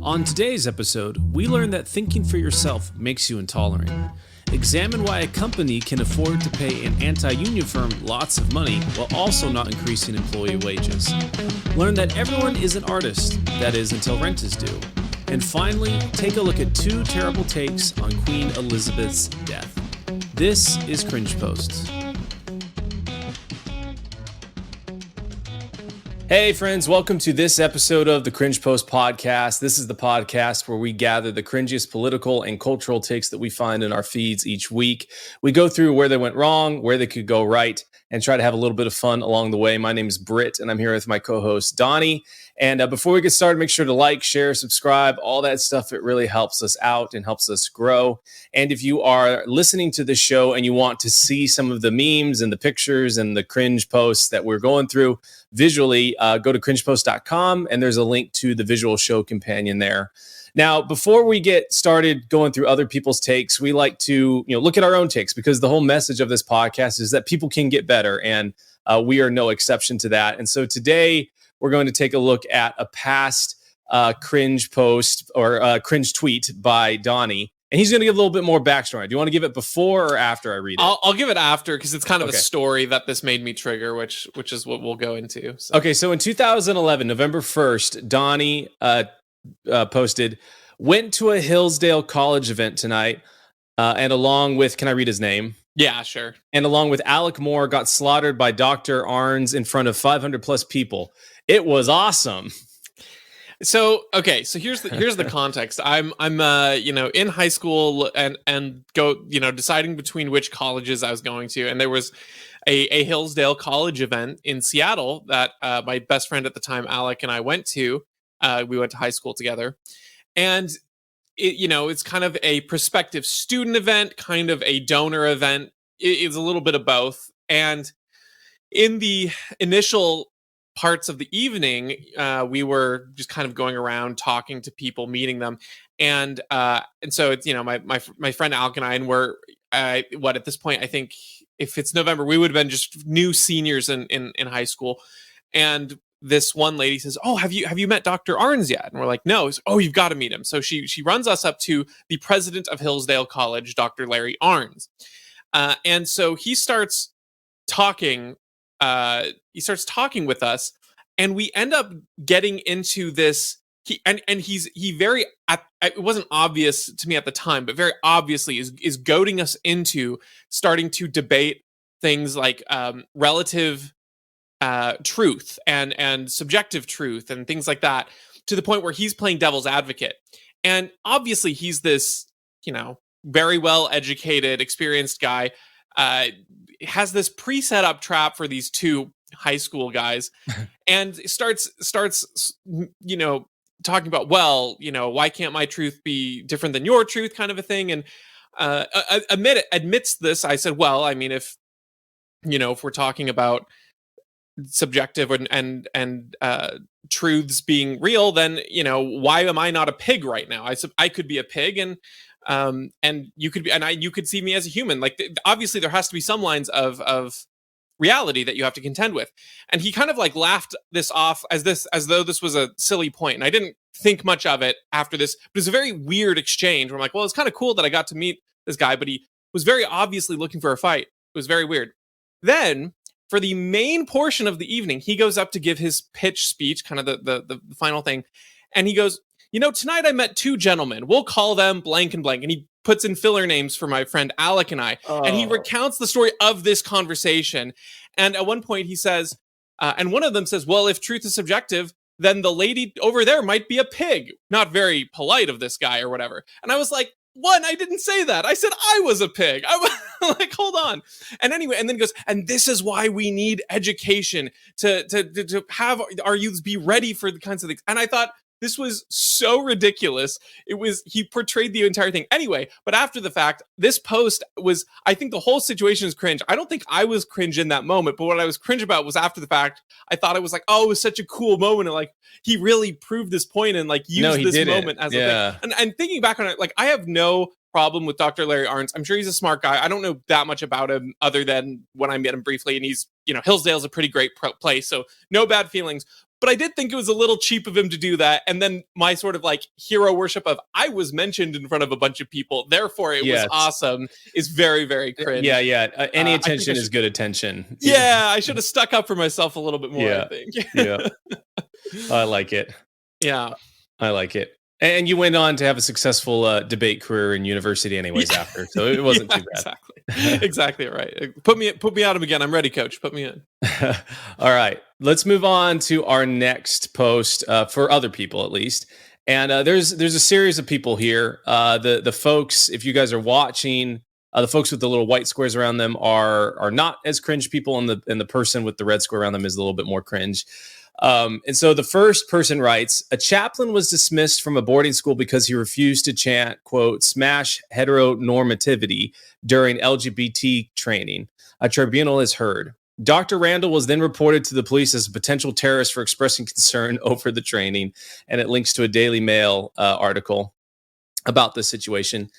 On today's episode, we learn that thinking for yourself makes you intolerant. Examine why a company can afford to pay an anti-union firm lots of money while also not increasing employee wages. Learn that everyone is an artist, that is, until rent is due. And finally, take a look at two terrible takes on Queen Elizabeth's death. This is Cringe Posts. Hey friends, welcome to this episode of the Cringe Post podcast. This is the podcast where we gather the cringiest political and cultural takes that we find in our feeds each week. We go through where they went wrong, where they could go right, and try to have a little bit of fun along the way. My name is Britt, and I'm here with my co-host Donnie. And before we get started, make sure to like, share, subscribe, all that stuff. It really helps us out and helps us grow. And if you are listening to the show and you want to see some of the memes and the pictures and the cringe posts that we're going through visually, go to cringepost.com, and there's a link to the visual show companion there. Now, before we get started going through other people's takes, we like to look at our own takes, because the whole message of this podcast is that people can get better, and we are no exception to that. And so today, we're going to take a look at a past cringe post or cringe tweet by Donnie. And he's going to give a little bit more backstory. Do you want to give it before or after I read it? I'll give it after, because it's kind of a story that this made me trigger, which is what we'll go into. So. Okay, so in 2011, November 1st, Donnie posted, went to a Hillsdale College event tonight, and along with, can I read his name? Yeah, sure. And along with Alec Moore, got slaughtered by Dr. Arns in front of 500 plus people. It was awesome. So here's the context. I'm in high school and deciding between which colleges I was going to, and there was a Hillsdale College event in Seattle that my best friend at the time, Alec, and I went to. We went to high school together, and it's kind of a prospective student event, kind of a donor event. It's a little bit of both. And in the initial parts of the evening, we were just kind of going around talking to people, meeting them, and so it's my friend Alec and I, and we're at this point, I think if it's November, we would have been just new seniors in high school, and this one lady says, "Oh, have you met Dr. Arns yet?" And we're like, "No." Like, "Oh, you've got to meet him." So she runs us up to the president of Hillsdale College, Dr. Larry Arns, and so he starts talking. He starts talking with us, and we end up getting into this. It wasn't obvious to me at the time, but very obviously is goading us into starting to debate things like relative truth and subjective truth and things like that, to the point where he's playing devil's advocate. And obviously he's this, very well educated, experienced guy, has this pre-set up trap for these two high school guys, and starts talking about, why can't my truth be different than your truth, kind of a thing. And admits this. I said, well, I mean, if we're talking about subjective and truths being real, then why am I not a pig right now? I could be a pig, and you could be, and you could see me as a human. Like, obviously there has to be some lines of reality that you have to contend with. And he kind of like laughed this off as though this was a silly point. And I didn't think much of it after this. But it was a very weird exchange where I'm like, well, it's kind of cool that I got to meet this guy, but he was very obviously looking for a fight. It was very weird. Then, for the main portion of the evening, he goes up to give his pitch speech, kind of the final thing. And he goes, tonight I met two gentlemen. We'll call them blank and blank. And he puts in filler names for my friend Alec and I. Oh. And he recounts the story of this conversation. And at one point he says, and one of them says, well, if truth is subjective, then the lady over there might be a pig. Not very polite of this guy or whatever. And I was like, I didn't say that. I said I was a pig. I was like, hold on. And anyway, and then he goes, and this is why we need education to have our youths be ready for the kinds of things. And I thought, this was so ridiculous. He portrayed the entire thing. Anyway, but after the fact, this post was, I think the whole situation is cringe. I don't think I was cringe in that moment, but what I was cringe about was after the fact. I thought it was like, oh, it was such a cool moment. And like, he really proved this point and like used this moment as a thing. And thinking back on it, like, I have no problem with Dr. Larry Arndt. I'm sure he's a smart guy. I don't know that much about him other than when I met him briefly, and he's, Hillsdale's a pretty great place, so no bad feelings. But I did think it was a little cheap of him to do that. And then my sort of like hero worship of I was mentioned in front of a bunch of people, therefore it was awesome, is very, very cringe. Yeah. Any attention is good attention. Yeah, I should have stuck up for myself a little bit more, I think. Yeah. I like it. Yeah. I like it. And you went on to have a successful debate career in university anyways after. So it wasn't too bad. Exactly right. Put me at him again. I'm ready, coach. Put me in. All right. Let's move on to our next post for other people, at least. And there's a series of people here. The folks, if you guys are watching, the folks with the little white squares around them are not as cringe people, and the person with the red square around them is a little bit more cringe. And so the first person writes, a chaplain was dismissed from a boarding school because he refused to chant, quote, smash heteronormativity during LGBT training. A tribunal is heard. Dr. Randall was then reported to the police as a potential terrorist for expressing concern over the training. And it links to a Daily Mail article about this situation.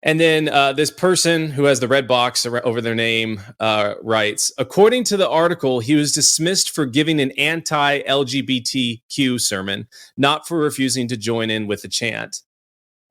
And then this person who has the red box over their name writes, according to the article, he was dismissed for giving an anti-LGBTQ sermon, not for refusing to join in with the chant.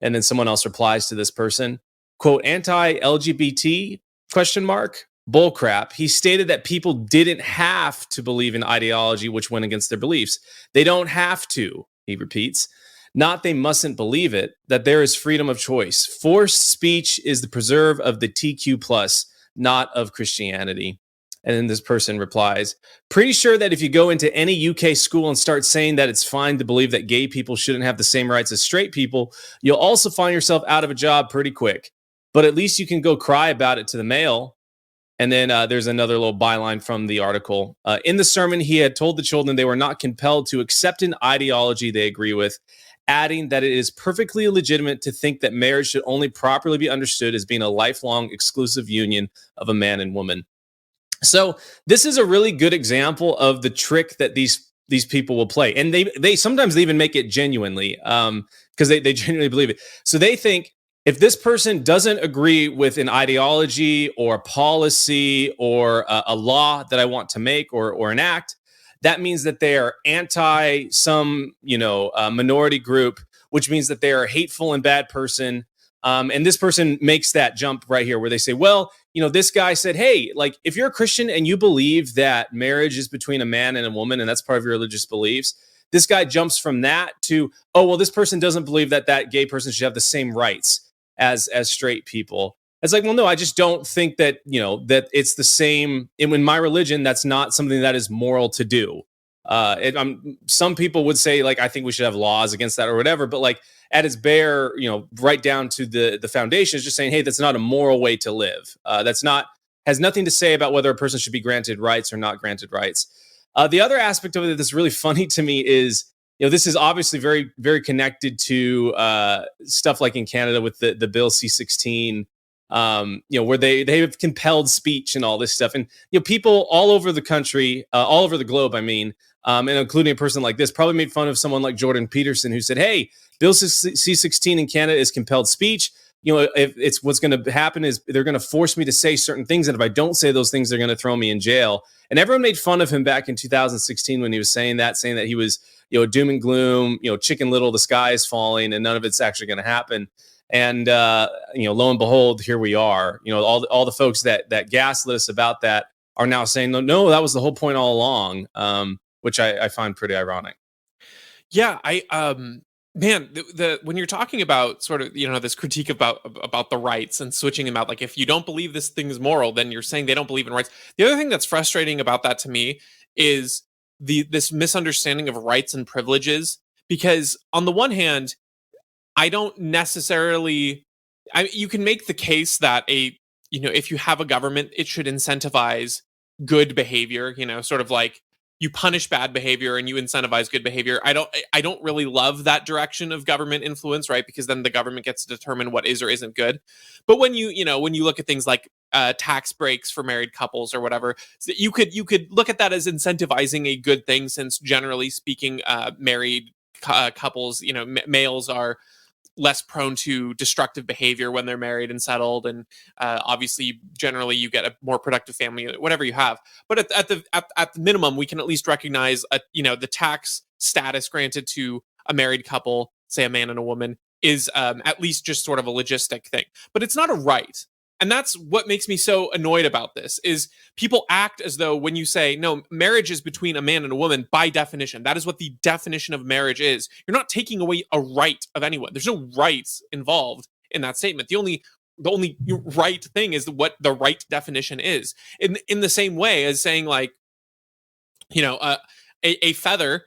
And then someone else replies to this person, quote, anti-LGBT, question mark, bullcrap. He stated that people didn't have to believe in ideology which went against their beliefs. They don't have to, he repeats. Not they mustn't believe it, that there is freedom of choice. Forced speech is the preserve of the TQ plus, not of Christianity. And then this person replies, pretty sure that if you go into any UK school and start saying that it's fine to believe that gay people shouldn't have the same rights as straight people, you'll also find yourself out of a job pretty quick. But at least you can go cry about it to the Mail. And then there's another little byline from the article. In the sermon, he had told the children they were not compelled to accept an ideology they agree with, adding that it is perfectly legitimate to think that marriage should only properly be understood as being a lifelong exclusive union of a man and woman. So this is a really good example of the trick that these people will play. And they sometimes they even make it genuinely because they genuinely believe it. So they think if this person doesn't agree with an ideology or a policy or a law that I want to make or enact, that means that they are anti some, minority group, which means that they are a hateful and bad person. And this person makes that jump right here where they say, well, this guy said, hey, like if you're a Christian and you believe that marriage is between a man and a woman, and that's part of your religious beliefs, this guy jumps from that to, oh, well, this person doesn't believe that gay person should have the same rights as straight people. It's like, well, no, I just don't think that, that it's the same. In my religion, that's not something that is moral to do. Some people would say, like, I think we should have laws against that or whatever. But like at its bare, right down to the foundation is just saying, hey, that's not a moral way to live. Has nothing to say about whether a person should be granted rights or not granted rights. The other aspect of it that's really funny to me is, this is obviously very, very connected to stuff like in Canada with the Bill C-16. Where they have compelled speech and all this stuff. And, people all over the country, all over the globe, I mean, and including a person like this, probably made fun of someone like Jordan Peterson who said, hey, Bill C-16 in Canada is compelled speech. If it's what's going to happen is they're going to force me to say certain things. And if I don't say those things, they're going to throw me in jail. And everyone made fun of him back in 2016 when he was saying that he was, doom and gloom, Chicken Little, the sky is falling and none of it's actually going to happen. And, lo and behold, here we are. All the folks that gaslit us about that are now saying, no, that was the whole point all along, which I find pretty ironic. Yeah, man, when you're talking about sort of, this critique about the rights and switching them out, like if you don't believe this thing is moral, then you're saying they don't believe in rights. The other thing that's frustrating about that to me is this misunderstanding of rights and privileges, because on the one hand, I don't necessarily, you can make the case that if you have a government, it should incentivize good behavior, sort of like you punish bad behavior and you incentivize good behavior. I don't really love that direction of government influence, right? Because then the government gets to determine what is or isn't good. But when you look at things like tax breaks for married couples or whatever, so you could look at that as incentivizing a good thing, since generally speaking, married couples, males are less prone to destructive behavior when they're married and settled, and obviously generally you get a more productive family, whatever you have. But at the minimum, we can at least recognize the tax status granted to a married couple, say a man and a woman, is at least just sort of a logistic thing. But it's not a right. And that's what makes me so annoyed about this is people act as though when you say, no, marriage is between a man and a woman by definition, that is what the definition of marriage is. You're not taking away a right of anyone. There's no rights involved in that statement. The only right thing is what the right definition is. In the same way as saying like, a feather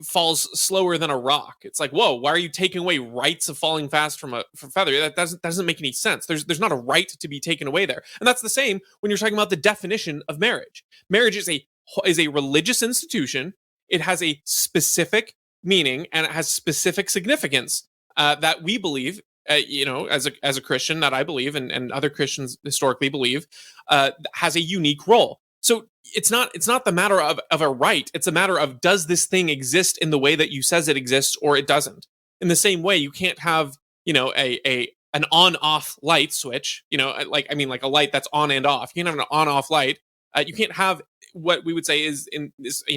falls slower than a rock. It's like, whoa, why are you taking away rights of falling fast from feather? That doesn't make any sense. There's not a right to be taken away there. And that's the same when you're talking about the definition of marriage. Marriage is a religious institution. It has a specific meaning and it has specific significance that we believe, as a Christian, that I believe and other Christians historically believe, has a unique role. So it's not the matter of a right. It's a matter of, does this thing exist in the way that you says it exists or it doesn't? In the same way, you can't have, an on-off light switch, like a light that's on and off. You can't have an on-off light. You can't have what we would say is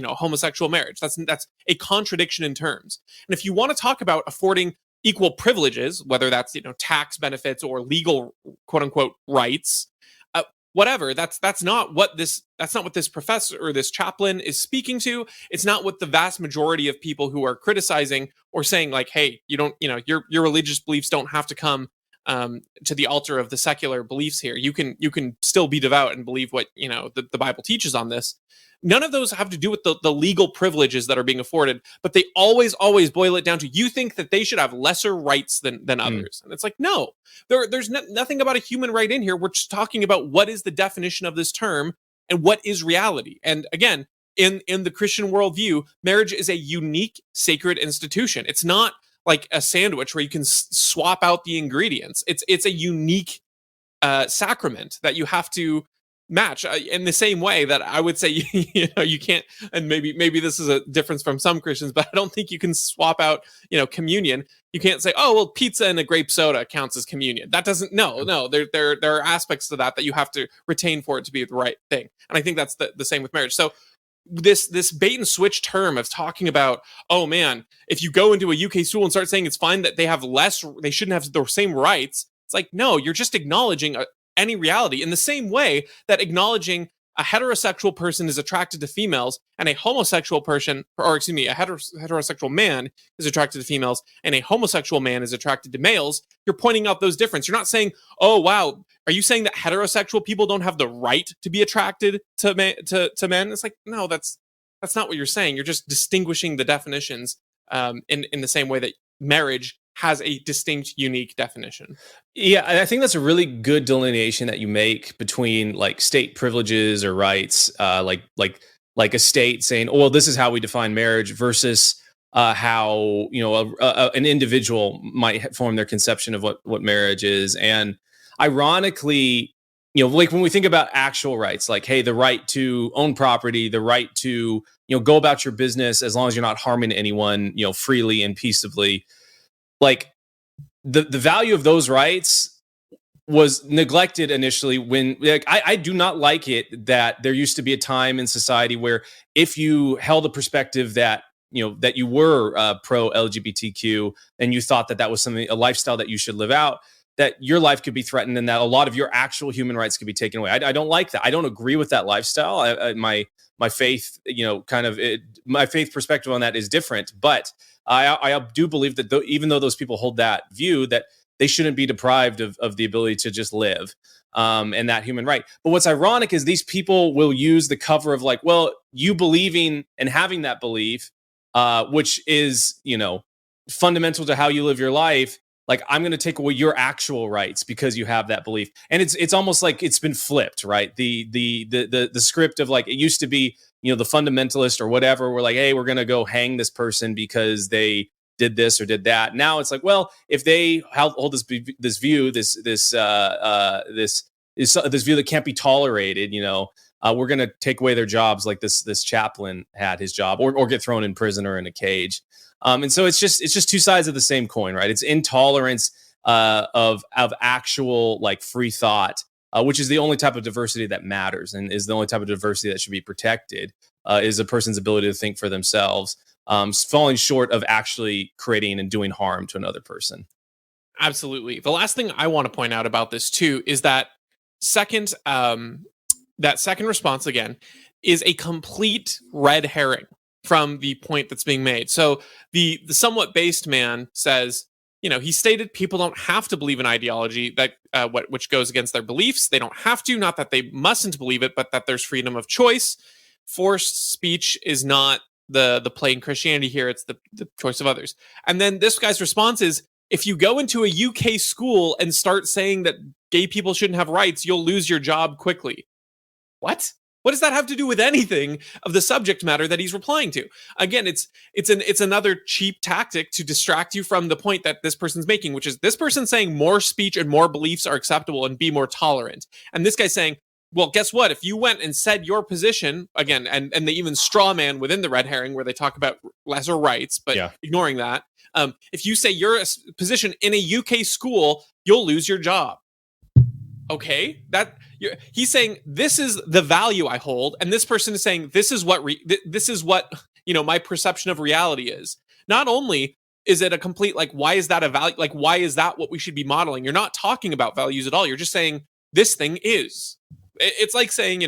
homosexual marriage. That's a contradiction in terms. And if you want to talk about affording equal privileges, whether that's, tax benefits or legal quote unquote rights, whatever, that's not what this professor or this chaplain is speaking to. It's not what the vast majority of people who are criticizing or saying like, hey, you don't, your religious beliefs don't have to come to the altar of the secular beliefs here. You can still be devout and believe what the Bible teaches on this. None of those have to do with the legal privileges that are being afforded, but they always boil it down to, you think that they should have lesser rights than others. And it's like, no, there's nothing about a human right in here. We're just talking about what is the definition of this term and what is reality. And again, in the Christian worldview, marriage is a unique sacred institution. It's not like a sandwich where you can swap out the ingredients. It's a unique sacrament that you have to match in the same way that I would say you can't, and maybe this is a difference from some Christians, but I don't think you can swap out communion. You can't say, oh well, pizza and a grape soda counts as communion. That doesn't, no, there are aspects to that you have to retain for it to be the right thing. And I think that's the same with marriage. So this bait and switch term of talking about, oh man, if you go into a UK school and start saying it's fine that they shouldn't have the same rights, it's like, no, you're just acknowledging any reality in the same way that acknowledging a heterosexual person is attracted to females and a homosexual person, or excuse me, a heterosexual man is attracted to females and a homosexual man is attracted to males. You're pointing out those differences. You're not saying, oh wow, are you saying that heterosexual people don't have the right to be attracted to men? It's like, no, that's not what you're saying. You're just distinguishing the definitions in the same way that marriage has a distinct, unique definition. Yeah, I think that's a really good delineation that you make between like state privileges or rights, like a state saying, "Oh, well, this is how we define marriage," versus how an individual might form their conception of what marriage is. And ironically, like when we think about actual rights, like, hey, the right to own property, the right to go about your business as long as you're not harming anyone, freely and peaceably. Like the value of those rights was neglected initially when I do not like it that there used to be a time in society where if you held a perspective that that you were pro LGBTQ and you thought that was a lifestyle that you should live out, that your life could be threatened and that a lot of your actual human rights could be taken away. I don't like that. I don't agree with that lifestyle. My faith, my faith perspective on that is different, but I do believe that even though those people hold that view, that they shouldn't be deprived of the ability to just live and that human right. But what's ironic is these people will use the cover of like, well, you believing and having that belief, which is, fundamental to how you live your life. Like, I'm going to take away your actual rights because you have that belief. And it's almost like it's been flipped, right? The script of like, it used to be, the fundamentalist or whatever, we're like, hey, we're going to go hang this person because they did this or did that. Now it's like, well, if they hold this view, this view that can't be tolerated, we're going to take away their jobs, like this chaplain had his job, or get thrown in prison or in a cage. And so it's just two sides of the same coin, right? It's intolerance of actual like free thought, which is the only type of diversity that matters, and is the only type of diversity that should be protected. Is a person's ability to think for themselves, falling short of actually creating and doing harm to another person. Absolutely. The last thing I want to point out about this too is that second response again is a complete red herring from the point that's being made. So the somewhat based man says, he stated people don't have to believe in ideology that which goes against their beliefs. They don't have to, not that they mustn't believe it, but that there's freedom of choice. Forced speech is not the plain Christianity here. It's the choice of others. And then this guy's response is, if you go into a UK school and start saying that gay people shouldn't have rights, you'll lose your job quickly. What? What does that have to do with anything of the subject matter that he's replying to? Again, it's another cheap tactic to distract you from the point that this person's making, which is this person saying more speech and more beliefs are acceptable and be more tolerant. And this guy's saying, well, guess what? If you went and said your position, again, and they even straw man within the red herring where they talk about lesser rights, but ignoring that, if you say your position in a UK school, you'll lose your job. Okay, he's saying this is the value I hold, and this person is saying this is what my perception of reality is. Not only is it a complete why is that a value? Why is that what we should be modeling? You're not talking about values at all. You're just saying this thing is. It's like saying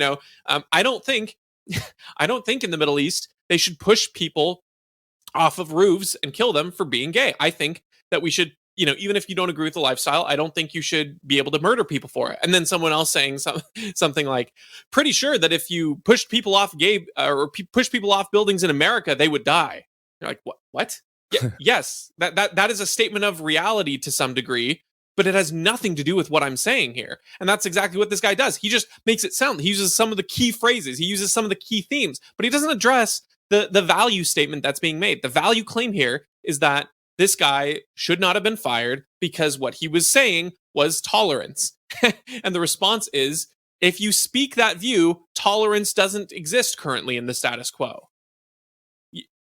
I don't think in the Middle East they should push people off of roofs and kill them for being gay. I think that we should, even if you don't agree with the lifestyle, I don't think you should be able to murder people for it. And then someone else saying something like, pretty sure that if you pushed people off push people off buildings in America, they would die. You're like, what? Yes, that is a statement of reality to some degree, but it has nothing to do with what I'm saying here. And that's exactly what this guy does. He just makes it sound, he uses some of the key phrases, he uses some of the key themes, but he doesn't address the value statement that's being made. The value claim here is that this guy should not have been fired because what he was saying was tolerance. And the response is, if you speak that view, tolerance doesn't exist currently in the status quo.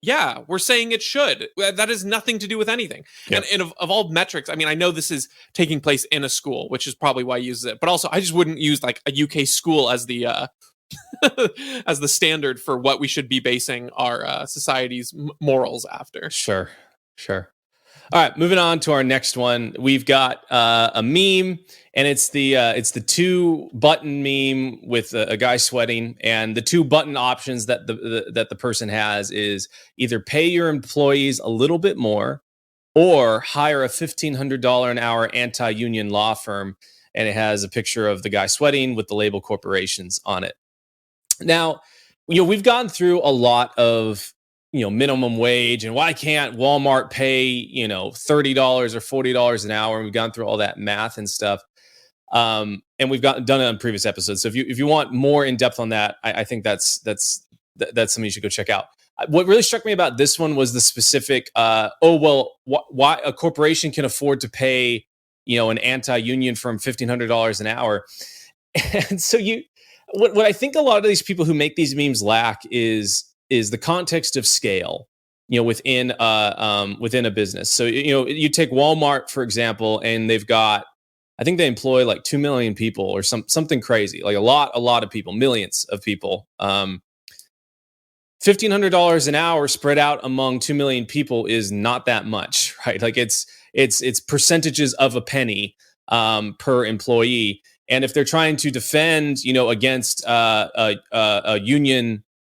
Yeah, we're saying it should. That has nothing to do with anything. Yep. And of all metrics, I mean, I know this is taking place in a school, which is probably why he uses it. But also, I just wouldn't use a UK school as the as the standard for what we should be basing our society's morals after. Sure. All right, moving on to our next one. We've got a meme, and it's the two button meme with a guy sweating, and the two button options that the person has is either pay your employees a little bit more, or hire a $1,500 an hour anti-union law firm, and it has a picture of the guy sweating with the label corporations on it. Now, we've gone through a lot of minimum wage and why can't Walmart pay $30 or $40 an hour, and we've gone through all that math and stuff, and we've done it on previous episodes. So if you want more in depth on that, I think that's something you should go check out. What really struck me about this one was the specific why a corporation can afford to pay an anti-union firm $1,500 an hour. And so what I think a lot of these people who make these memes lack is the context of scale, within a business. So, you take Walmart, for example, and they've got, I think they employ 2 million people or something crazy, a lot of people, millions of people. $1,500 an hour spread out among 2 million people is not that much, right? It's percentages of a penny per employee. And if they're trying to defend, against a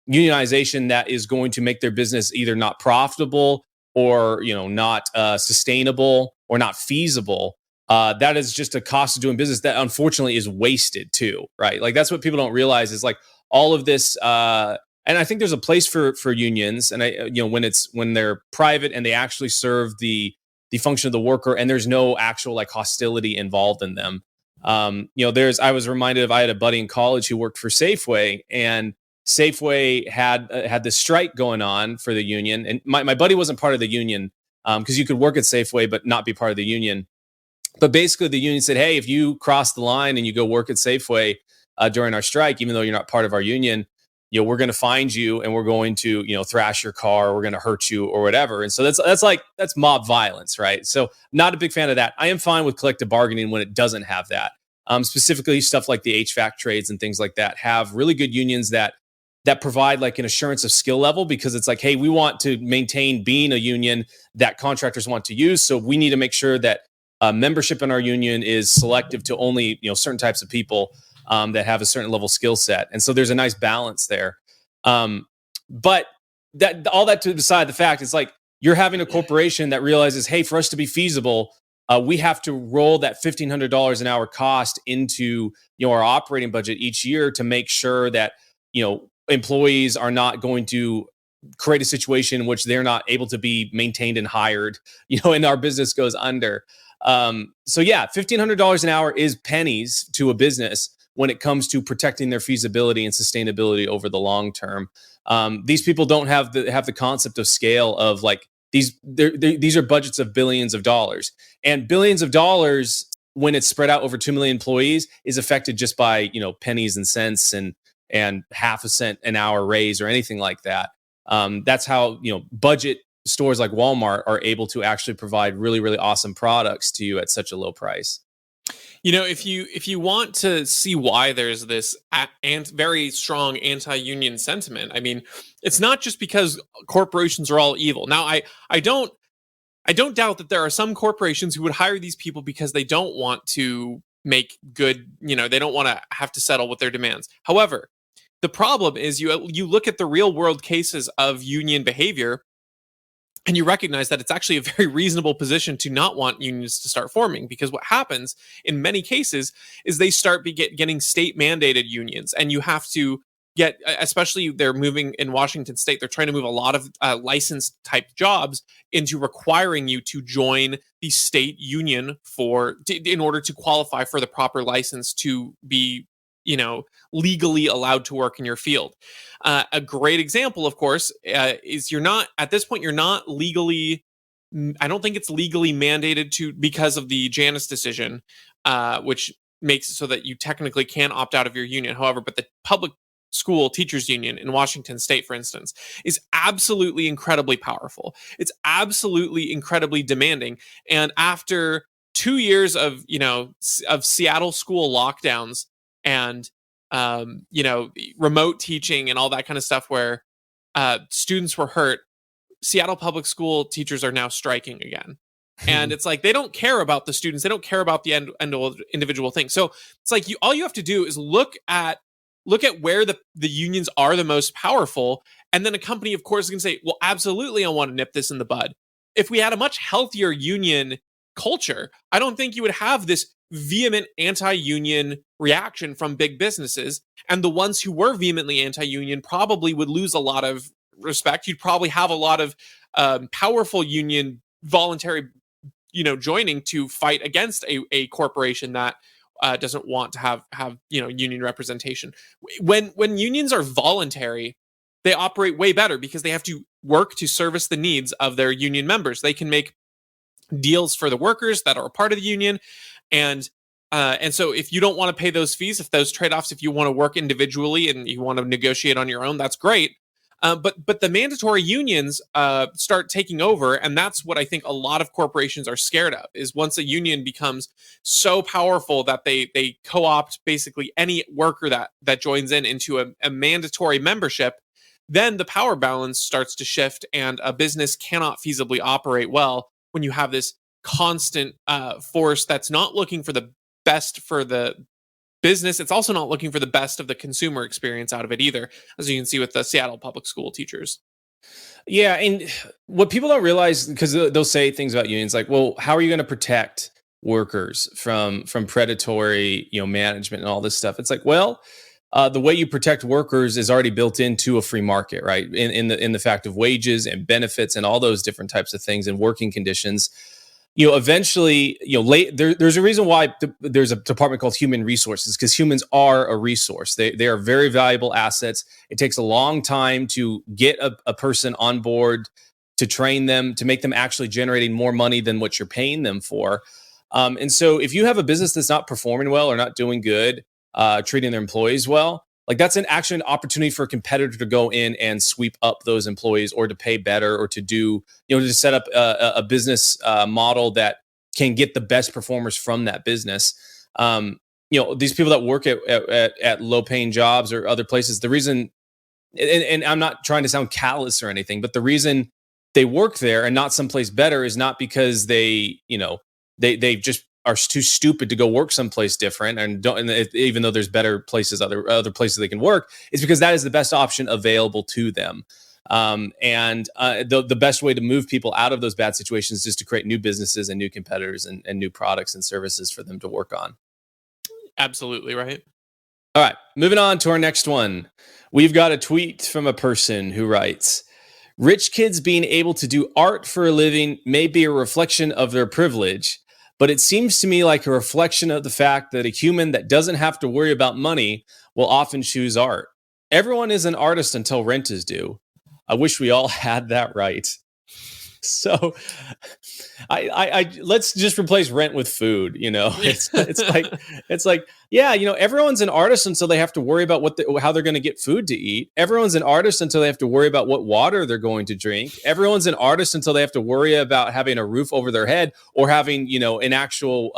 unionization that is going to make their business either not profitable or not sustainable or not feasible, that is just a cost of doing business that unfortunately is wasted too, right? That's what people don't realize is all of this. And I think there's a place for unions, and when they're private and they actually serve the function of the worker, and there's no actual hostility involved in them. I was reminded of, I had a buddy in college who worked for Safeway, and Safeway had this strike going on for the union, and my buddy wasn't part of the union because you could work at Safeway but not be part of the union. But basically, the union said, "Hey, if you cross the line and you go work at Safeway, during our strike, even though you're not part of our union, we're going to find you and we're going to, thrash your car, we're going to hurt you or whatever. And so that's mob violence, right? So not a big fan of that. I am fine with collective bargaining when it doesn't have that. Specifically, stuff like the HVAC trades and things like that have really good unions that provide like an assurance of skill level, because it's like, hey, we want to maintain being a union that contractors want to use. So we need to make sure that membership in our union is selective to only certain types of people that have a certain level skill set. And so there's a nice balance there. But that all that to decide the fact, it's like you're having a corporation that realizes, hey, for us to be feasible, we have to roll that $1,500 an hour cost into our operating budget each year to make sure that employees are not going to create a situation in which they're not able to be maintained and hired, and our business goes under. So yeah, $1,500 an hour is pennies to a business when it comes to protecting their feasibility and sustainability over the long term. These people don't have the concept of scale of like these are budgets of billions of dollars, and billions of dollars when it's spread out over 2 million employees is affected just by pennies and cents and half a cent an hour raise or anything like that. That's how budget stores like Walmart are able to actually provide really, really awesome products to you at such a low price. If you want to see why there's this very strong anti-union sentiment, I mean, it's not just because corporations are all evil. Now, I don't doubt that there are some corporations who would hire these people because they don't want to make good, they don't want to have to settle with their demands. However, the problem is you look at the real world cases of union behavior, and you recognize that it's actually a very reasonable position to not want unions to start forming, because what happens in many cases is they start getting state mandated unions, and you have to get, especially they're moving in Washington state, they're trying to move a lot of licensed type jobs into requiring you to join the state union in order to qualify for the proper license to be legally allowed to work in your field. A great example, of course, is you're not legally, I don't think it's legally mandated to, because of the Janus decision, which makes it so that you technically can opt out of your union. However, but the public school teachers union in Washington state, for instance, is absolutely incredibly powerful. It's absolutely incredibly demanding. And after 2 years of Seattle school lockdowns and remote teaching and all that kind of stuff where students were hurt, Seattle public school teachers are now striking again. And it's like they don't care about the students, they don't care about the individual thing. So it's like all you have to do is look at where the unions are the most powerful, and then a company, of course, is going to say, well, absolutely, I want to nip this in the bud. If we had a much healthier union culture, I don't think you would have this vehement anti-union reaction from big businesses, and the ones who were vehemently anti-union probably would lose a lot of respect. You'd probably have a lot of powerful union voluntary joining to fight against a corporation that doesn't want to have union representation. When unions are voluntary, they operate way better because they have to work to service the needs of their union members. They can make deals for the workers that are a part of the union, and so if you don't want to pay those fees, if those trade-offs, if you want to work individually and you want to negotiate on your own, that's great. But the mandatory unions start taking over, and that's what I think a lot of corporations are scared of, is once a union becomes so powerful that they co-opt basically any worker that joins into a mandatory membership, then the power balance starts to shift, and a business cannot feasibly operate well when you have this constant force that's not looking for the best for the business. It's also not looking for the best of the consumer experience out of it either, as you can see with the Seattle public school teachers. Yeah, and what people don't realize, because they'll say things about unions like, well, how are you going to protect workers from predatory management and all this stuff? It's like, well, the way you protect workers is already built into a free market, right? In the fact of wages and benefits and all those different types of things and working conditions. Eventually, there's a reason why there's a department called human resources, because humans are a resource. They are very valuable assets. It takes a long time to get a person on board, to train them, to make them actually generating more money than what you're paying them for. And so if you have a business that's not performing well or not doing good, treating their employees well, like that's actually an opportunity for a competitor to go in and sweep up those employees, or to pay better, or to do, to set up a business model that can get the best performers from that business. These people that work at low paying jobs or other places, the reason, and I'm not trying to sound callous or anything, but the reason they work there and not someplace better is not because they just are too stupid to go work someplace different and don't. And even though there's better places, other places they can work, it's because that is the best option available to them. The best way to move people out of those bad situations is to create new businesses and new competitors and new products and services for them to work on. Absolutely right. All right, moving on to our next one. We've got a tweet from a person who writes, "Rich kids being able to do art for a living may be a reflection of their privilege, but it seems to me like a reflection of the fact that a human that doesn't have to worry about money will often choose art. Everyone is an artist until rent is due. I wish we all had that right." So I let's just replace rent with food. It's like, yeah, everyone's an artist until they have to worry about how they're going to get food to eat. Everyone's an artist until they have to worry about what water they're going to drink. Everyone's an artist until they have to worry about having a roof over their head, or having an actual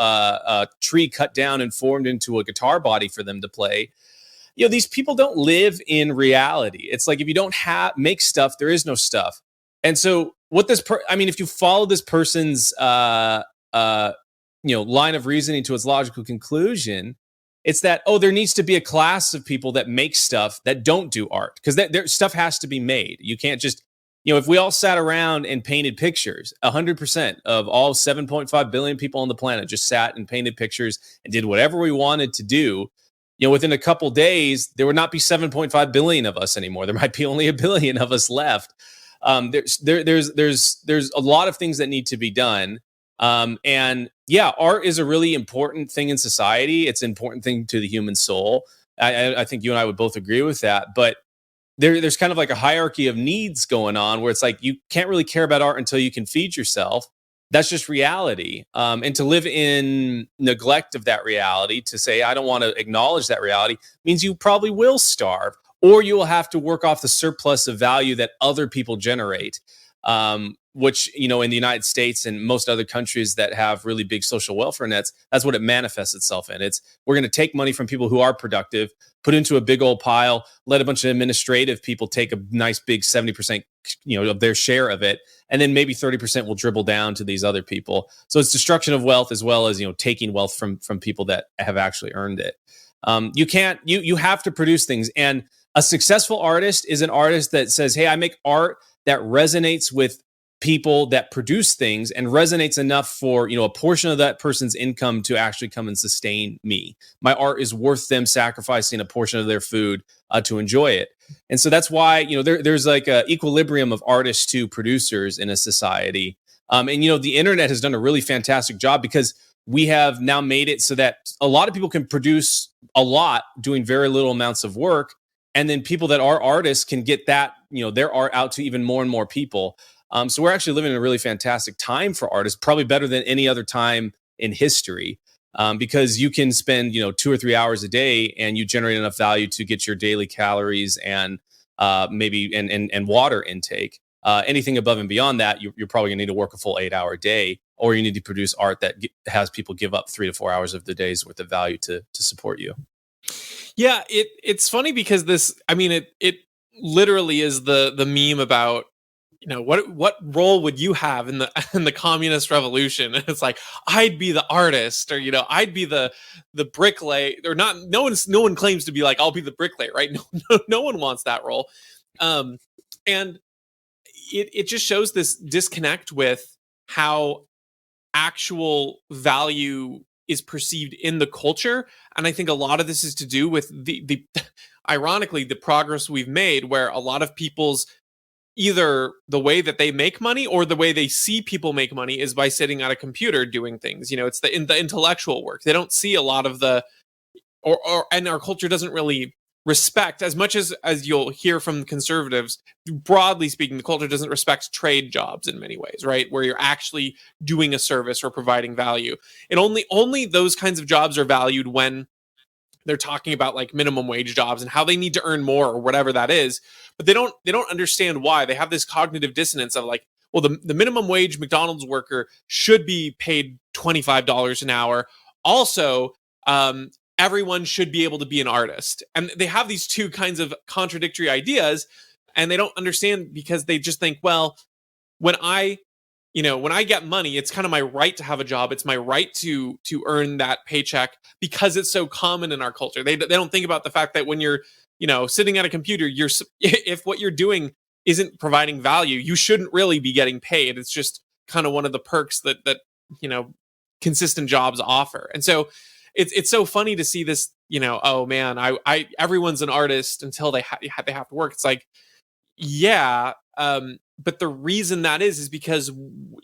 tree cut down and formed into a guitar body for them to play. These people don't live in reality. It's like, if you don't make stuff, there is no stuff. And so what if you follow this person's line of reasoning to its logical conclusion, it's that, there needs to be a class of people that make stuff that don't do art, because their stuff has to be made. You can't just, if we all sat around and painted pictures, 100% of all 7.5 billion people on the planet just sat and painted pictures and did whatever we wanted to do, within a couple days, there would not be 7.5 billion of us anymore. There might be only a billion of us left. There's a lot of things that need to be done. And yeah, art is a really important thing in society. It's an important thing to the human soul. I think you and I would both agree with that. But there's kind of like a hierarchy of needs going on, where it's like, you can't really care about art until you can feed yourself. That's just reality. And to live in neglect of that reality, to say, I don't want to acknowledge that reality, means you probably will starve, or you will have to work off the surplus of value that other people generate, which, in the United States and most other countries that have really big social welfare nets, that's what it manifests itself in. We're going to take money from people who are productive, put into a big old pile, let a bunch of administrative people take a nice big 70%, of their share of it, and then maybe 30% will dribble down to these other people. So it's destruction of wealth, as well as, taking wealth from people that have actually earned it. You have to produce things. And a successful artist is an artist that says, hey, I make art that resonates with people that produce things, and resonates enough for, a portion of that person's income to actually come and sustain me. My art is worth them sacrificing a portion of their food to enjoy it. And so that's why, there's like a equilibrium of artists to producers in a society. And the internet has done a really fantastic job, because we have now made it so that a lot of people can produce a lot doing very little amounts of work. And then people that are artists can get that, their art out to even more and more people. So we're actually living in a really fantastic time for artists, probably better than any other time in history, because you can spend, 2 or 3 hours a day, and you generate enough value to get your daily calories and maybe and water intake. Anything above and beyond that, you're probably gonna need to work a full 8-hour day, or you need to produce art that has people give up 3 to 4 hours of the day's worth of value to support you. Yeah, it's funny because it literally is the meme about, what role would you have in the communist revolution? And it's like, I'd be the artist, or I'd be the bricklayer, or not. No one claims to be like, I'll be the bricklayer, right? No one wants that role. And it just shows this disconnect with how actual value is perceived in the culture. And I think a lot of this is to do with the ironically, the progress we've made, where a lot of people's, either the way that they make money or the way they see people make money is by sitting at a computer doing things. It's the intellectual work. They don't see a lot of and our culture doesn't really respect, as much as you'll hear from conservatives, broadly speaking, the culture doesn't respect trade jobs in many ways, right? Where you're actually doing a service or providing value. And only those kinds of jobs are valued when they're talking about like minimum wage jobs and how they need to earn more or whatever that is, but they don't understand why. They have this cognitive dissonance of like, well, the minimum wage McDonald's worker should be paid $25 an hour. Also, everyone should be able to be an artist. And they have these two kinds of contradictory ideas, and they don't understand because they just think, well, when I when I get money, it's kind of my right to have a job. It's my right to earn that paycheck because it's so common in our culture. They don't think about the fact that when you're, sitting at a computer, if what you're doing isn't providing value, you shouldn't really be getting paid. It's just kind of one of the perks that consistent jobs offer. And so it's so funny to see this, oh man, I everyone's an artist until they have to work. It's like, yeah, but the reason that is because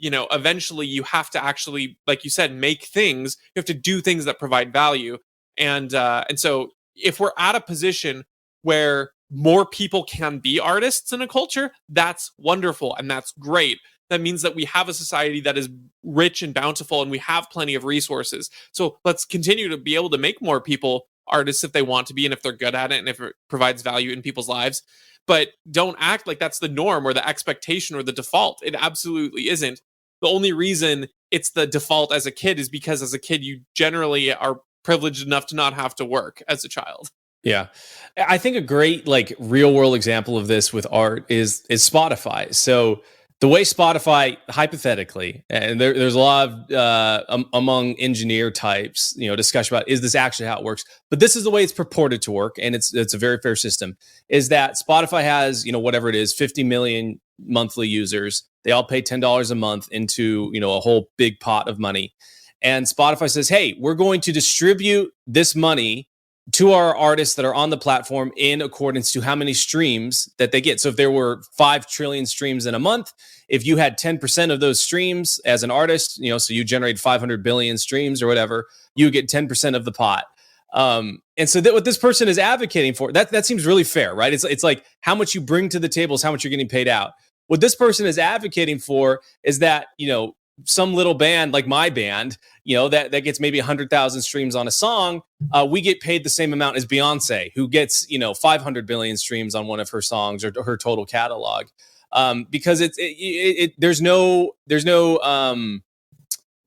eventually you have to actually, like you said, make things. You have to do things that provide value, and so if we're at a position where more people can be artists in a culture, that's wonderful and that's great. That means that we have a society that is rich and bountiful, and we have plenty of resources. So let's continue to be able to make more people artists if they want to be, and if they're good at it, and if it provides value in people's lives. But don't act like that's the norm or the expectation or the default. It absolutely isn't. The only reason it's the default as a kid is because as a kid, you generally are privileged enough to not have to work as a child. Yeah. I think a great like real world example of this with art is Spotify. So the way Spotify hypothetically, and there's a lot of among engineer types, discussion about is this actually how it works? But this is the way it's purported to work, and it's a very fair system. Is that Spotify has whatever it is, 50 million monthly users. They all pay $10 a month into a whole big pot of money, and Spotify says, hey, we're going to distribute this money to our artists that are on the platform in accordance to how many streams that they get. So if there were 5 trillion streams in a month, if you had 10% of those streams as an artist, so you generate 500 billion streams or whatever, you get 10% of the pot. And so what this person is advocating for, that seems really fair, right? It's like how much you bring to the table is how much you're getting paid out. What this person is advocating for is that, some little band like my band, that gets maybe 100,000 streams on a song, we get paid the same amount as Beyonce, who gets 500 billion streams on one of her songs or her total catalog, because there's no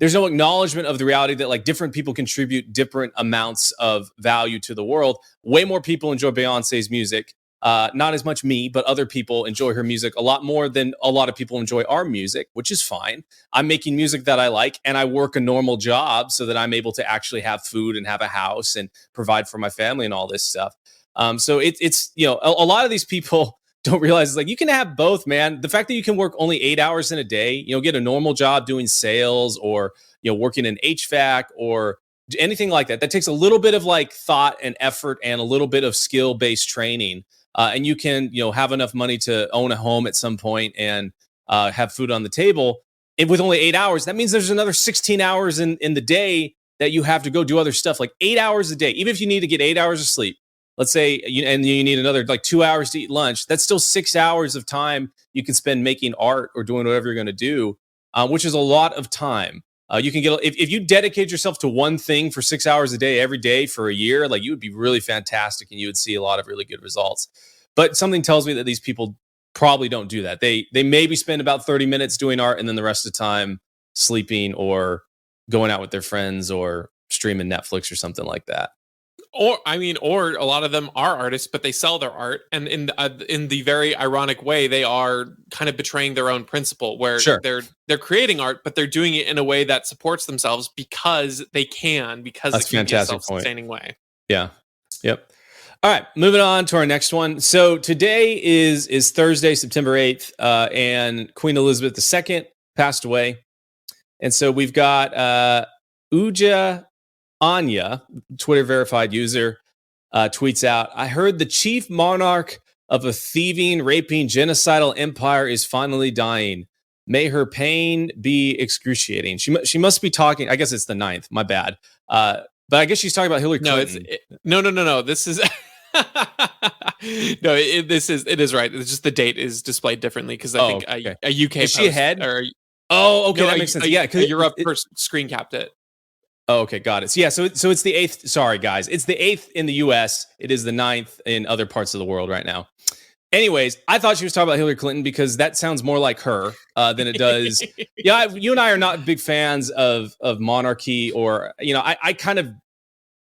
acknowledgement of the reality that like different people contribute different amounts of value to the world. Way more people enjoy Beyonce's music. Not as much me, but other people enjoy her music a lot more than a lot of people enjoy our music, which is fine. I'm making music that I like, and I work a normal job so that I'm able to actually have food and have a house and provide for my family and all this stuff. So it's a lot of these people don't realize it's like you can have both, man. The fact that you can work only 8 hours in a day, get a normal job doing sales or working in HVAC or anything like that takes a little bit of like thought and effort and a little bit of skill-based training. And you can, have enough money to own a home at some point and have food on the table. And with only 8 hours, that means there's another 16 hours in the day that you have to go do other stuff, like 8 hours a day. Even if you need to get 8 hours of sleep, let's say, and you need another like 2 hours to eat lunch, that's still 6 hours of time you can spend making art or doing whatever you're going to do, which is a lot of time. You can get if you dedicate yourself to one thing for 6 hours a day every day for a year, like you would be really fantastic and you would see a lot of really good results. But something tells me that these people probably don't do that. They maybe spend about 30 minutes doing art and then the rest of the time sleeping or going out with their friends or streaming Netflix or something like that. Or a lot of them are artists, but they sell their art, and in the very ironic way, they are kind of betraying their own principle, where Sure. they're creating art, but they're doing it in a way that supports themselves because they can, because That's it can be a fantastic point. self-sustaining way. Yeah. Yep. All right, moving on to our next one. So today is Thursday, September 8th, and Queen Elizabeth II passed away. And so we've got Uja Anya, Twitter verified user, tweets out, I heard the chief monarch of a thieving, raping, genocidal empire is finally dying. May her pain be excruciating. She must be talking, I guess it's the 9th, my bad. But I guess she's talking about Hillary Clinton. No. This is... No, it is right. It's just the date is displayed differently because I think okay. a UK is she ahead? Or okay, that makes sense. Yeah, because Europe first screen capped it. Oh, okay, got it. So yeah, so it's the eighth. Sorry, guys, it's the eighth in the U.S. It is the ninth in other parts of the world right now. Anyways, I thought she was talking about Hillary Clinton because that sounds more like her than it does. Yeah, you and I are not big fans of monarchy, or I kind of.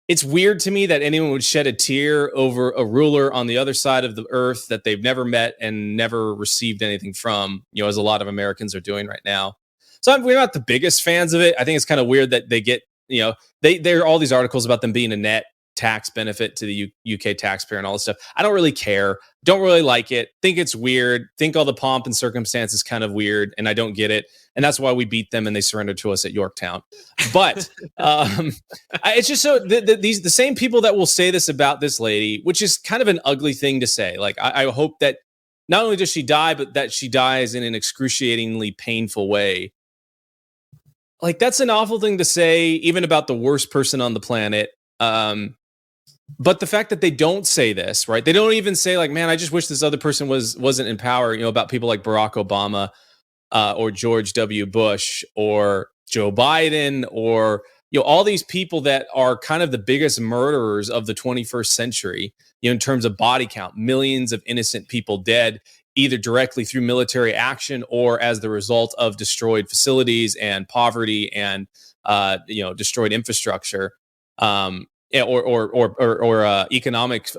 It's weird to me that anyone would shed a tear over a ruler on the other side of the earth that they've never met and never received anything from. As a lot of Americans are doing right now. So we're not the biggest fans of it. I think it's kind of weird that they get there are all these articles about them being a net tax benefit to the UK taxpayer and all this stuff. I don't really care. Don't really like it. Think it's weird. Think all the pomp and circumstance is kind of weird, and I don't get it. And that's why we beat them and they surrendered to us at Yorktown. But it's just so the same people that will say this about this lady, which is kind of an ugly thing to say. Like I hope that not only does she die, but that she dies in an excruciatingly painful way. Like that's an awful thing to say, even about the worst person on the planet. But the fact that they don't say this, right? They don't even say like, "Man, I just wish this other person wasn't in power." About people like Barack Obama or George W. Bush or Joe Biden or all these people that are kind of the biggest murderers of the 21st century. In terms of body count, millions of innocent people dead, either directly through military action or as the result of destroyed facilities and poverty and destroyed infrastructure. Or economic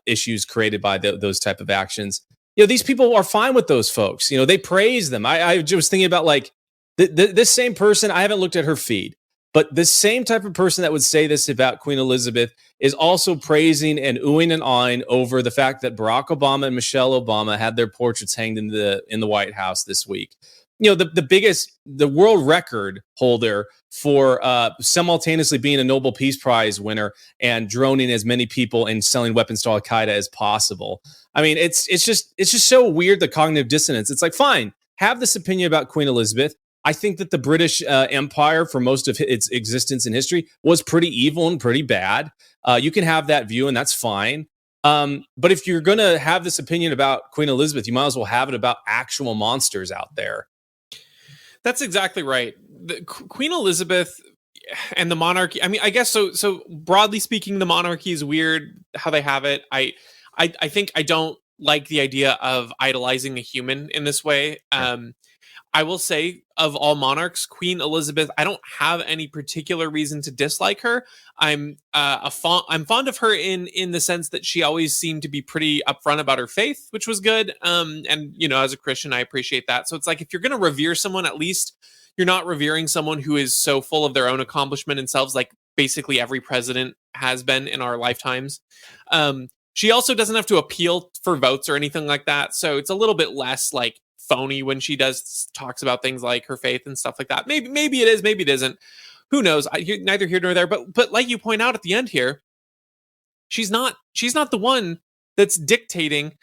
issues created by those type of actions. These people are fine with those folks. They praise them. I was thinking about like this same person. I haven't looked at her feed, but the same type of person that would say this about Queen Elizabeth is also praising and oohing and awing over the fact that Barack Obama and Michelle Obama had their portraits hanged in the White House this week. The world record holder for simultaneously being a Nobel Peace Prize winner and droning as many people and selling weapons to Al Qaeda as possible. I mean, it's just so weird, the cognitive dissonance. It's like, fine, have this opinion about Queen Elizabeth. I think that the British Empire, for most of its existence in history, was pretty evil and pretty bad. You can have that view, and that's fine. But if you're going to have this opinion about Queen Elizabeth, you might as well have it about actual monsters out there. That's exactly right. Queen Elizabeth and the monarchy. I mean, I guess so. So broadly speaking, the monarchy is weird how they have it. I think I don't like the idea of idolizing a human in this way. I will say, of all monarchs, Queen Elizabeth, I don't have any particular reason to dislike her. I'm fond of her in the sense that she always seemed to be pretty upfront about her faith, which was good. And as a Christian, I appreciate that. So it's like, if you're going to revere someone, at least you're not revering someone who is so full of their own accomplishment and selves, like basically every president has been in our lifetimes. She also doesn't have to appeal for votes or anything like that, so it's a little bit less like phony when she talks about things like her faith and stuff like that. Maybe it is, maybe it isn't. Who knows? Neither here nor there. But like you point out at the end here, she's not the one that's dictating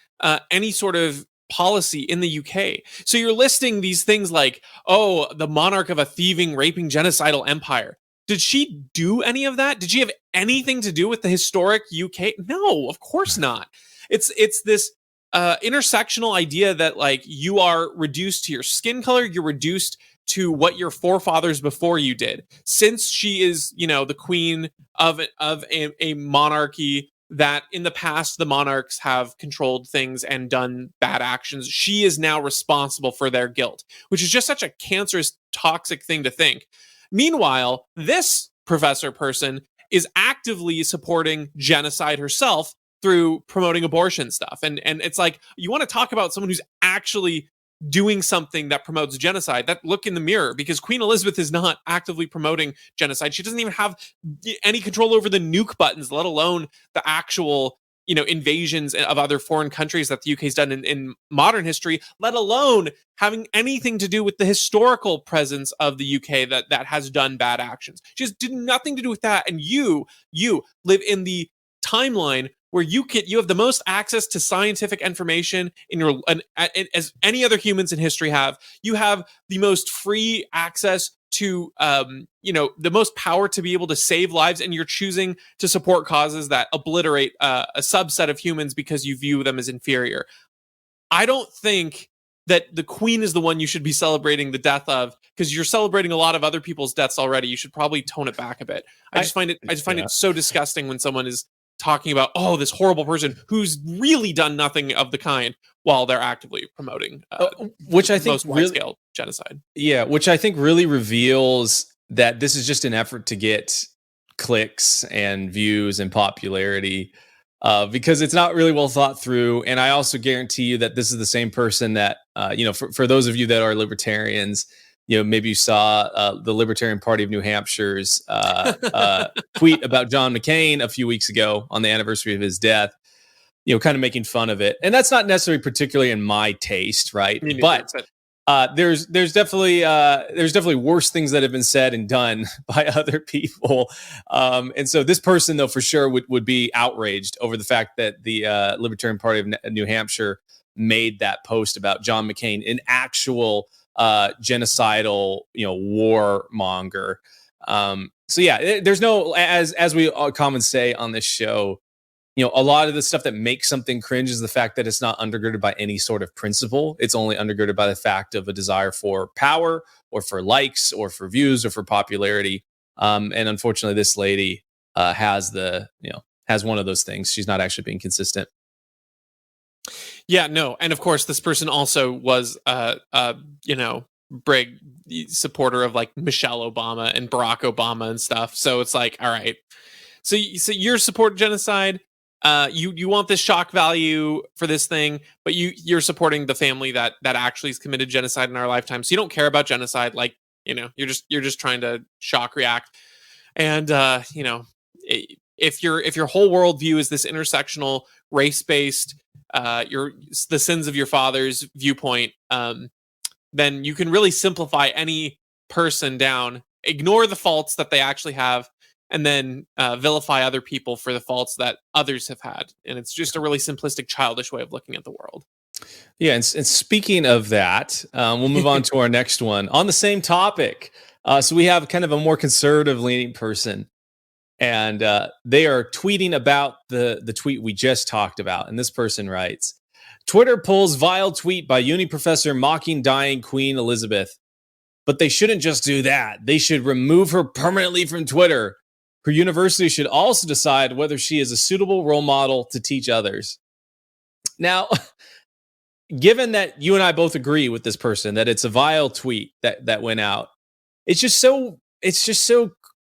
any sort of policy in the UK. So you're listing these things like, oh, the monarch of a thieving, raping, genocidal empire. Did she do any of that? Did she have anything to do with the historic UK? No, of course not. It's this intersectional idea that like you are reduced to your skin color, you're reduced to what your forefathers before you did. Since she is, the queen of a monarchy that in the past the monarchs have controlled things and done bad actions, she is now responsible for their guilt, which is just such a cancerous, toxic thing to think. Meanwhile, this professor person is actively supporting genocide herself through promoting abortion stuff. And it's like, you want to talk about someone who's actually doing something that promotes genocide, that look in the mirror, because Queen Elizabeth is not actively promoting genocide. She doesn't even have any control over the nuke buttons, let alone the actual invasions of other foreign countries that the UK's done in modern history, let alone having anything to do with the historical presence of the UK that has done bad actions. She has nothing to do with that. And you live in the timeline where you have the most access to scientific information as any other humans in history have. You have the most free access to the most power to be able to save lives, and you're choosing to support causes that obliterate a subset of humans because you view them as inferior. I don't think that the queen is the one you should be celebrating the death of, because you're celebrating a lot of other people's deaths already. You should probably tone it back a bit. I just find it so disgusting when someone is talking about, oh, this horrible person who's really done nothing of the kind while they're actively promoting which I think most wide-scale genocide. Yeah, which I think really reveals that this is just an effort to get clicks and views and popularity, because it's not really well thought through. And I also guarantee you that this is the same person that, for those of you that are libertarians, maybe you saw the Libertarian Party of New Hampshire's tweet about John McCain a few weeks ago on the anniversary of his death, kind of making fun of it. And that's not necessarily particularly in my taste, right? But there's definitely worse things that have been said and done by other people, and so this person, though, for sure would be outraged over the fact that the Libertarian Party of New Hampshire made that post about John McCain, an actual genocidal, warmonger. So yeah, there's no, as we common say on this show, a lot of the stuff that makes something cringe is the fact that it's not undergirded by any sort of principle. It's only undergirded by the fact of a desire for power or for likes or for views or for popularity. And unfortunately, this lady has one of those things. She's not actually being consistent. Yeah, no. And of course, this person also was, big supporter of like Michelle Obama and Barack Obama and stuff. So it's like, all right. So you're supporting genocide. You want this shock value for this thing, but you're supporting the family that actually has committed genocide in our lifetime. So you don't care about genocide. Like, you're just trying to shock react. And, if your whole worldview is this intersectional, race-based, the sins of your father's viewpoint, then you can really simplify any person down, ignore the faults that they actually have, and then vilify other people for the faults that others have had. And it's just a really simplistic, childish way of looking at the world. Yeah, and speaking of that, we'll move on to our next one on the same topic. So we have kind of a more conservative-leaning person, and they are tweeting about the tweet we just talked about. And this person writes, Twitter pulls vile tweet by uni professor mocking dying Queen Elizabeth. But they shouldn't just do that. They should remove her permanently from Twitter. Her university should also decide whether she is a suitable role model to teach others. Now, given that you and I both agree with this person that it's a vile tweet that went out, it's just so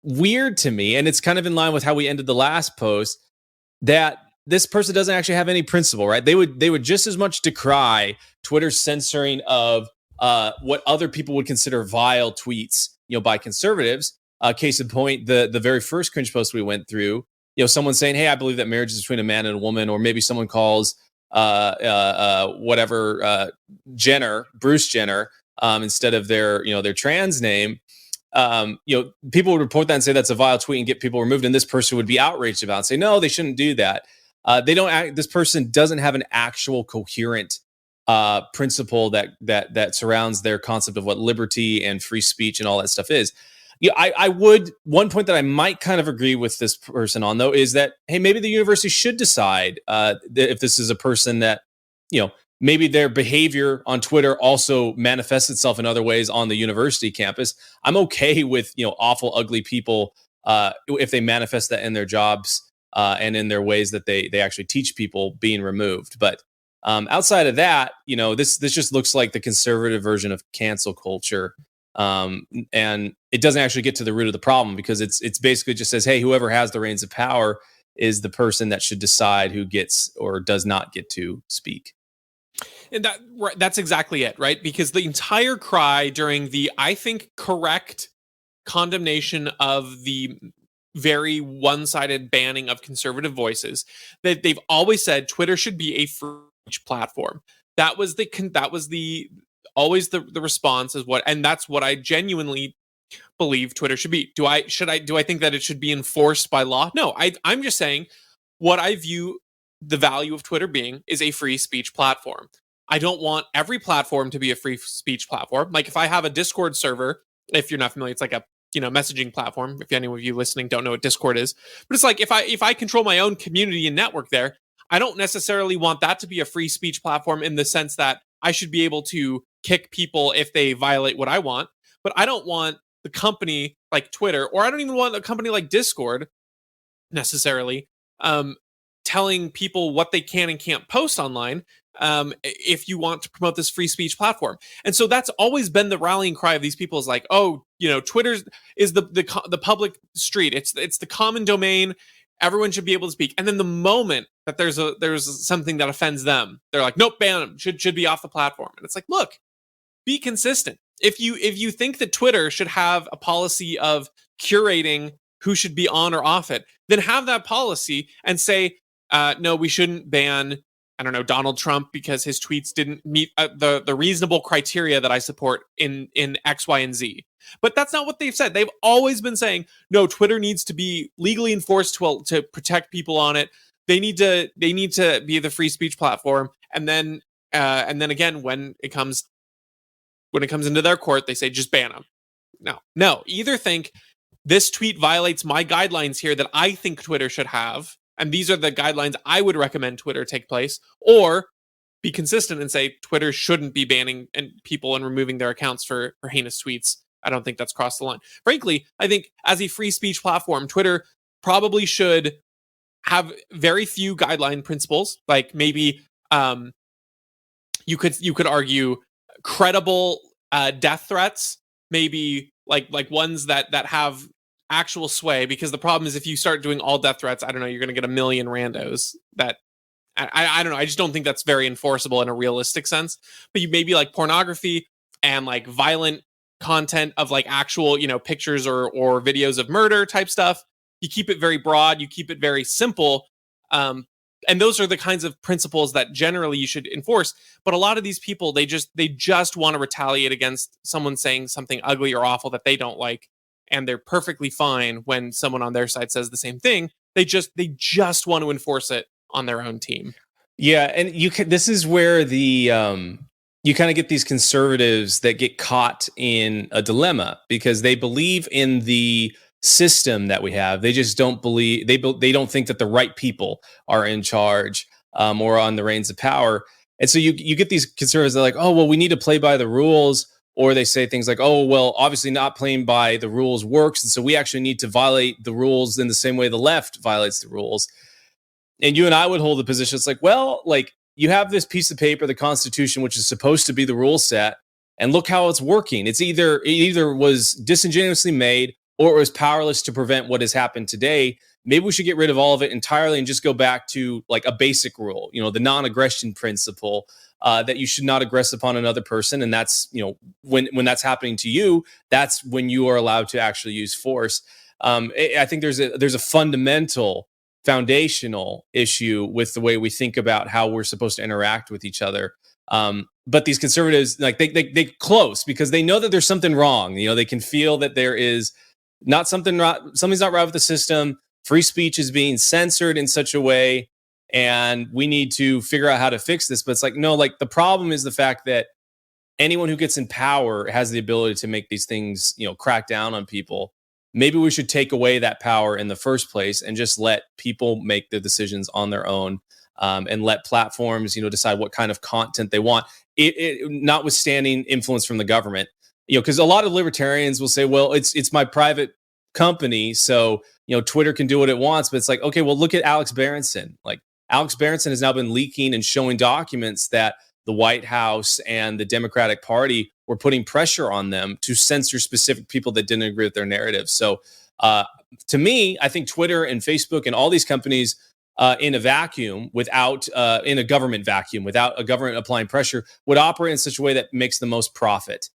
weird to me, and it's kind of in line with how we ended the last post, that this person doesn't actually have any principle, right? They would just as much decry Twitter's censoring of what other people would consider vile tweets, by conservatives. Case in point, the very first cringe post we went through, someone saying, "Hey, I believe that marriage is between a man and a woman," or maybe someone calls Bruce Jenner, instead of their trans name. People would report that and say that's a vile tweet and get people removed, and this person would be outraged about it and say, no, they shouldn't do that. This person doesn't have an actual coherent principle that surrounds their concept of what liberty and free speech and all that stuff is. One point that I might kind of agree with this person on, though, is that, hey, maybe the university should decide if this is a person that, maybe their behavior on Twitter also manifests itself in other ways on the university campus. I'm okay with, awful, ugly people if they manifest that in their jobs and in their ways that they actually teach people being removed. But outside of that, this just looks like the conservative version of cancel culture. And it doesn't actually get to the root of the problem, because it's basically just says, hey, whoever has the reins of power is the person that should decide who gets or does not get to speak. And that's exactly it, right? Because the entire cry during the, I think, correct condemnation of the very one-sided banning of conservative voices, that they've always said Twitter should be a free speech platform. That was always the response is and that's what I genuinely believe Twitter should be. Do I think that it should be enforced by law? No, I'm just saying what I view the value of Twitter being is a free speech platform. I don't want every platform to be a free speech platform. Like if I have a Discord server, if you're not familiar, it's like a messaging platform. If any of you listening don't know what Discord is, but it's like if I control my own community and network there, I don't necessarily want that to be a free speech platform in the sense that I should be able to kick people if they violate what I want, but I don't want the company like Twitter, or I don't even want a company like Discord necessarily, um, telling people what they can and can't post online, if you want to promote this free speech platform. And so that's always been the rallying cry of these people, is like, oh, Twitter is the public street. It's the common domain. Everyone should be able to speak. And then the moment that there's something that offends them, they're like, nope, ban them. Should be off the platform. And it's like, look, be consistent. If you think that Twitter should have a policy of curating who should be on or off it, then have that policy and say, no, we shouldn't ban, I don't know, Donald Trump because his tweets didn't meet the reasonable criteria that I support in X, Y, and Z. But that's not what they've said. They've always been saying, no, Twitter needs to be legally enforced to protect people on it. They need to be the free speech platform. And then again, when it comes into their court, they say just ban them. No. Either think this tweet violates my guidelines here that I think Twitter should have, and these are the guidelines I would recommend Twitter take place, or be consistent and say Twitter shouldn't be banning people and removing their accounts for heinous tweets. I don't think that's crossed the line. Frankly, I think as a free speech platform, Twitter probably should have very few guideline principles, like maybe you could argue credible death threats, maybe like ones that have actual sway, because the problem is if you start doing all death threats, I don't know, you're going to get a million randos that I don't know. I just don't think that's very enforceable in a realistic sense. But you maybe like pornography and like violent content of like actual, pictures or videos of murder type stuff. You keep it very broad. You keep it very simple. And those are the kinds of principles that generally you should enforce. But a lot of these people, they just want to retaliate against someone saying something ugly or awful that they don't like. And they're perfectly fine when someone on their side says the same thing. They just want to enforce it on their own team. Yeah, and this is where the you kind of get these conservatives that get caught in a dilemma because they believe in the system that we have. They just don't believe, they don't think that the right people are in charge or on the reins of power. And so you get these conservatives that are like, oh, well, we need to play by the rules. Or they say things like, oh, well, obviously not playing by the rules works. And so we actually need to violate the rules in the same way the left violates the rules. And you and I would hold the position. It's like, well, like you have this piece of paper, the Constitution, which is supposed to be the rule set. And look how it's working. It either was disingenuously made or it was powerless to prevent what has happened today. Maybe we should get rid of all of it entirely and just go back to like a basic rule, the non-aggression principle. That you should not aggress upon another person, and that's when that's happening to you, that's when you are allowed to actually use force. I think there's a fundamental, foundational issue with the way we think about how we're supposed to interact with each other. But these conservatives, like they close because they know that there's something wrong. They can feel that there is something's not right with the system. Free speech is being censored in such a way. And we need to figure out how to fix this. But it's like, no, like the problem is the fact that anyone who gets in power has the ability to make these things, crack down on people. Maybe we should take away that power in the first place and just let people make the decisions on their own, and let platforms, decide what kind of content they want. Notwithstanding influence from the government, because a lot of libertarians will say, well, it's my private company, so Twitter can do what it wants. But it's like, okay, well, look at Alex Berenson. Like, Alex Berenson has now been leaking and showing documents that the White House and the Democratic Party were putting pressure on them to censor specific people that didn't agree with their narrative. So to me, I think Twitter and Facebook and all these companies in a vacuum, in a government vacuum, without a government applying pressure, would operate in such a way that makes the most profit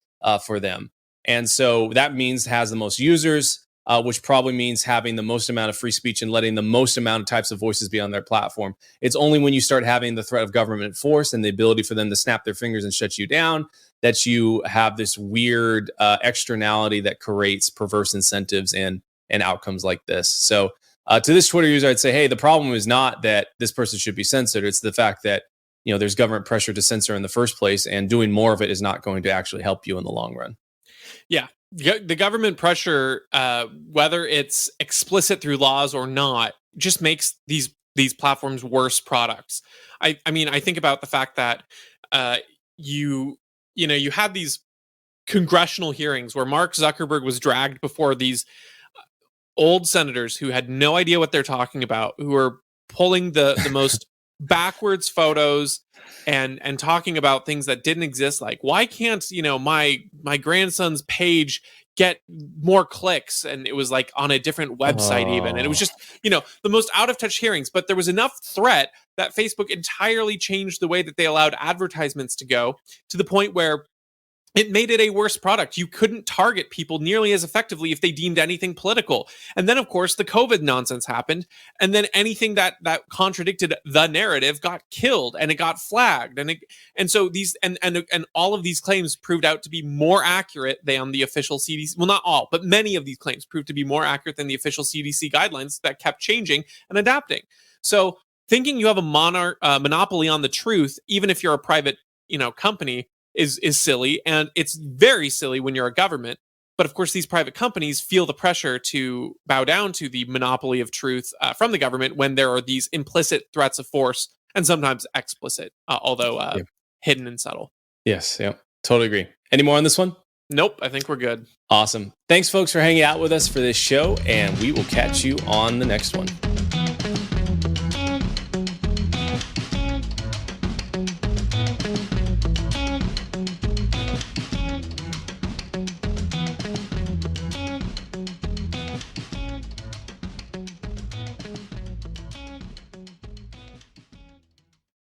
for them. And so that means has the most users, which probably means having the most amount of free speech and letting the most amount of types of voices be on their platform. It's only when you start having the threat of government force and the ability for them to snap their fingers and shut you down that you have this weird externality that creates perverse incentives and outcomes like this. So to this Twitter user, I'd say, hey, the problem is not that this person should be censored. It's the fact that there's government pressure to censor in the first place, and doing more of it is not going to actually help you in the long run. Yeah. The government pressure, whether it's explicit through laws or not, just makes these platforms worse products. I mean, I think about the fact that you had these congressional hearings where Mark Zuckerberg was dragged before these old senators who had no idea what they're talking about, who were pulling the most backwards photos and talking about things that didn't exist. Like, why can't my grandson's page get more clicks? And it was like on a different website even, and it was just the most out of touch hearings. But there was enough threat that Facebook entirely changed the way that they allowed advertisements to go, to the point where it made it a worse product. You couldn't target people nearly as effectively if they deemed anything political. And then, of course, the COVID nonsense happened. And then anything that contradicted the narrative got killed, and it got flagged. And so these and all of these claims proved out to be more accurate than the official CDC. Well, not all, but many of these claims proved to be more accurate than the official CDC guidelines that kept changing and adapting. So thinking you have a monopoly on the truth, even if you're a private company, is silly, and it's very silly when you're a government. But of course, these private companies feel the pressure to bow down to the monopoly of truth from the government when there are these implicit threats of force, and sometimes explicit, although hidden and subtle. Yes, yeah, totally agree. Any more on this one? Nope, I think we're good. Awesome. Thanks, folks, for hanging out with us for this show, and we will catch you on the next one.